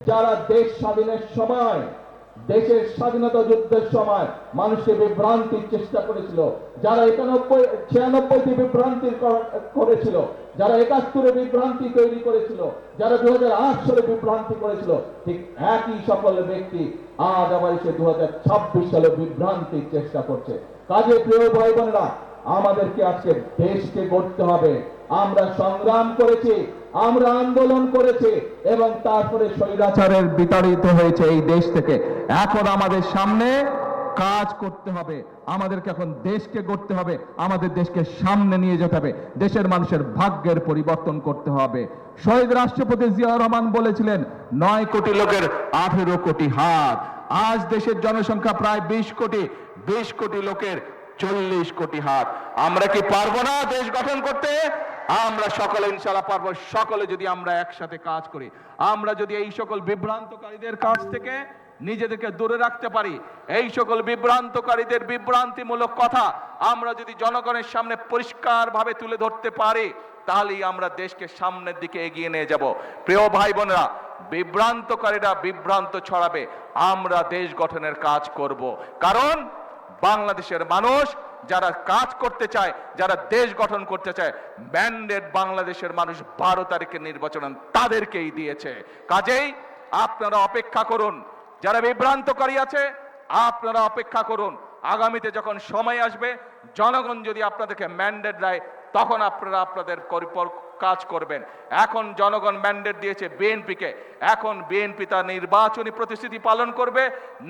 যারা দেশ স্বাধীনের সময়, দেশের স্বাধীনতা যুদ্ধের সময় মানুষকে বিভ্রান্তির চেষ্টা করেছিল, যারা 96 বিভ্রান্তি করেছিল, যারা 71 বিভ্রান্তি তৈরি করেছিল, যারা 2008 সালে বিভ্রান্তি করেছিল, ঠিক একই সকল ব্যক্তি আজ আবার এসে 2026 সালে বিভ্রান্তির চেষ্টা করছে। কাজে প্রিয় ভাই বোনেরা, আমাদেরকে আজকে দেশকে গড়তে হবে। আমরা সংগ্রাম করেছি, আমরা আন্দোলন করেছি এবং তারপরে স্বৈরাচারের বিতাড়িত হয়েছে এই দেশ থেকে। এখন আমাদের সামনে কাজ করতে হবে, আমাদেরকে এখন দেশকে গড়তে হবে, আমাদের দেশকে সামনে নিয়ে যেতে হবে, দেশের মানুষের ভাগ্যের পরিবর্তন করতে হবে। শহীদ রাষ্ট্রপতি জিয়াউর রহমান বলেছিলেন 9 কোটি লোকের 18 কোটি হাত। আজ দেশের জনসংখ্যা প্রায় 20 কোটি, 20 কোটি লোকের 40 কোটি হাত। আমরা কি পারবো না দেশ গঠন করতে? আমরা সকলে ইনশাআল্লাহ পারবো, সকলে যদি আমরা একসাথে কাজ করি, আমরা যদি এই সকল বিভ্রান্তকারীদের কাছ থেকে নিজেদেরকে দূরে রাখতে পারি, এই সকল বিভ্রান্তকারীদের বিভ্রান্তিমূলক কথা আমরা যদি জনগণের সামনে পরিষ্কারভাবে তুলে ধরতে পারি, তাহলেই আমরা দেশকে সামনের দিকে এগিয়ে নিয়ে যাব। প্রিয় ভাই বোনেরা, বিভ্রান্তকারীরা বিভ্রান্ত ছড়াবে, আমরা দেশ গঠনের কাজ করব। কারণ বাংলাদেশের মানুষ যারা কাজ করতে চায়, যারা দেশ গঠন করতে চায়, ম্যান্ডেট বাংলাদেশের মানুষ 12 তারিখের নির্বাচন তাদেরকেই দিয়েছে। কাজেই আপনারা অপেক্ষা করুন, যারা বিভ্রান্তকারী আছে আপনারা অপেক্ষা করুন। আগামীতে যখন সময় আসবে, জনগণ যদি আপনাদেরকে ম্যান্ডেট দেয়, তখন আপনারা আপনাদের কাজ করবেন। এখন জনগণ ম্যান্ডেট দিয়েছে বিএনপিকে, এখন বিএনপি তার নির্বাচনী প্রতিশ্রুতি পালন করবে।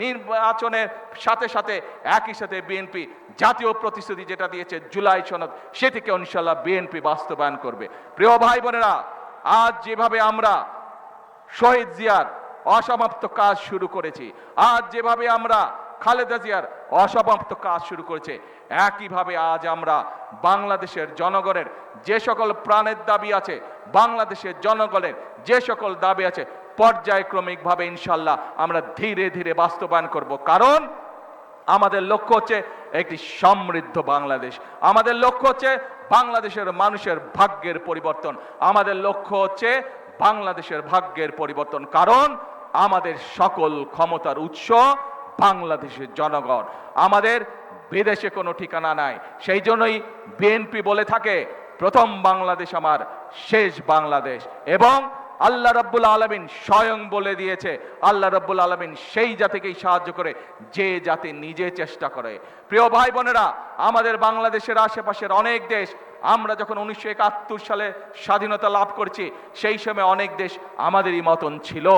নির্বাচনের সাথে সাথে একই সাথে বিএনপি জাতীয় প্রতিশ্রুতি যেটা দিয়েছে জুলাই সনদ, সেটিকে ইনশাআল্লাহ বিএনপি বাস্তবায়ন করবে। প্রিয় ভাই বোনেরা, আজ যেভাবে আমরা শহীদ জিয়ার অসমাপ্ত কাজ শুরু করেছি, আজ যেভাবে আমরা খালেদা জিয়ার অসমাপ্ত কাজ শুরু করেছে, একইভাবে আজ আমরা বাংলাদেশের জনগণের যে সকল প্রাণের দাবি আছে, বাংলাদেশের জনগণের যে সকল দাবি আছে, পর্যায়ক্রমিকভাবে ইনশাআল্লাহ আমরা ধীরে ধীরে বাস্তবায়ন করব। কারণ আমাদের লক্ষ্য হচ্ছে একটি সমৃদ্ধ বাংলাদেশ, আমাদের লক্ষ্য হচ্ছে বাংলাদেশের মানুষের ভাগ্যের পরিবর্তন, আমাদের লক্ষ্য হচ্ছে বাংলাদেশের ভাগ্যের পরিবর্তন। কারণ আমাদের সকল ক্ষমতার উৎস বাংলাদেশের জনগণ, আমাদের বিদেশে কোনো ঠিকানা নাই। সেই জন্যই বিএনপি বলে থাকে প্রথম বাংলাদেশ আমার, শেষ বাংলাদেশ। এবং আল্লাহ রাব্বুল আলামিন স্বয়ং বলে দিয়েছে, আল্লাহ রাব্বুল আলামিন সেই জাতিকেই সাহায্য করে যে জাতি নিজে চেষ্টা করে। প্রিয় ভাই বোনেরা, আমাদের বাংলাদেশের আশেপাশের অনেক দেশ, আমরা যখন 1971 সালে স্বাধীনতা লাভ করেছি, সেই সময় অনেক দেশ আমাদেরই মতন ছিল,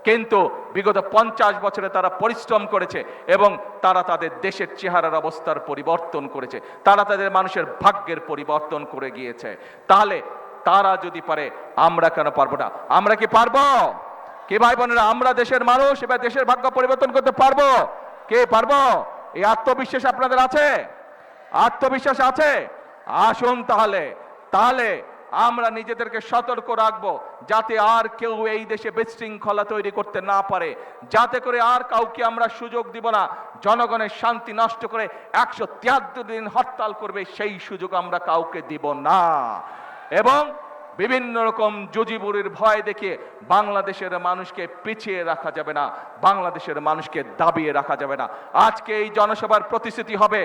কিন্তু বিগত 50 বছরে তারা পরিশ্রম করেছে এবং তারা তাদের দেশের চেহারার অবস্থার পরিবর্তন করেছে, তারা তাদের মানুষের ভাগ্যের পরিবর্তন করে গিয়েছে। তাহলে তারা যদি পারে, আমরা কেন পারবো না? আমরা কি পারবো? কে ভাই বোনেরা, আমরা দেশের মানুষ, এবার দেশের ভাগ্য পরিবর্তন করতে পারবো? কে পারবো? এই আত্মবিশ্বাস আপনাদের আছে? আত্মবিশ্বাস আছে? আসুন তাহলে আমরা নিজেদেরকে সতর্ক রাখবো, যাতে আর কেউ এই দেশে বিশৃঙ্খলা তৈরি করতে না পারে, যাতে করে আর কাউকে আমরা সুযোগ দিব না জনগণের শান্তি নষ্ট করে 173 দিন হরতাল করবে, সেই সুযোগ আমরা কাউকে দিব না। এবং বিভিন্ন রকম জুজিবুরির ভয় দেখিয়ে বাংলাদেশের মানুষকে পিছিয়ে রাখা যাবে না, বাংলাদেশের মানুষকে দাবিয়ে রাখা যাবে না। আজকে এই জনসভার প্রতিশ্রুতি হবে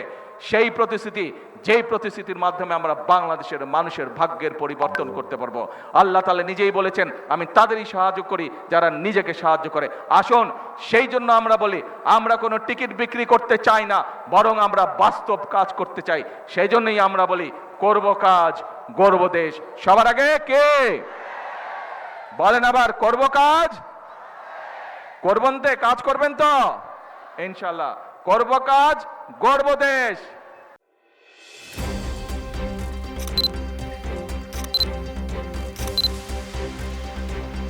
সেই প্রতিশ্রুতি, যেই প্রতিশ্রুতির মাধ্যমে আমরা বাংলাদেশের মানুষের ভাগ্যের পরিবর্তন করতে পারবো। আল্লাহ তাআলা নিজেই বলেছেন, আমি তাদেরই সাহায্য করি যারা নিজেকে সাহায্য করে। আসুন, সেই জন্য আমরা বলি, আমরা কোনো টিকিট বিক্রি করতে চাই না, বরং আমরা বাস্তব কাজ করতে চাই। সেই জন্যই আমরা বলি, করব কাজ, গড়ব দেশ। সবার আগে কে বলেন আবার, করব কাজ, করবেন তো? কাজ করবেন তো? ইনশাআল্লাহ করব কাজ, গড়ব দেশ।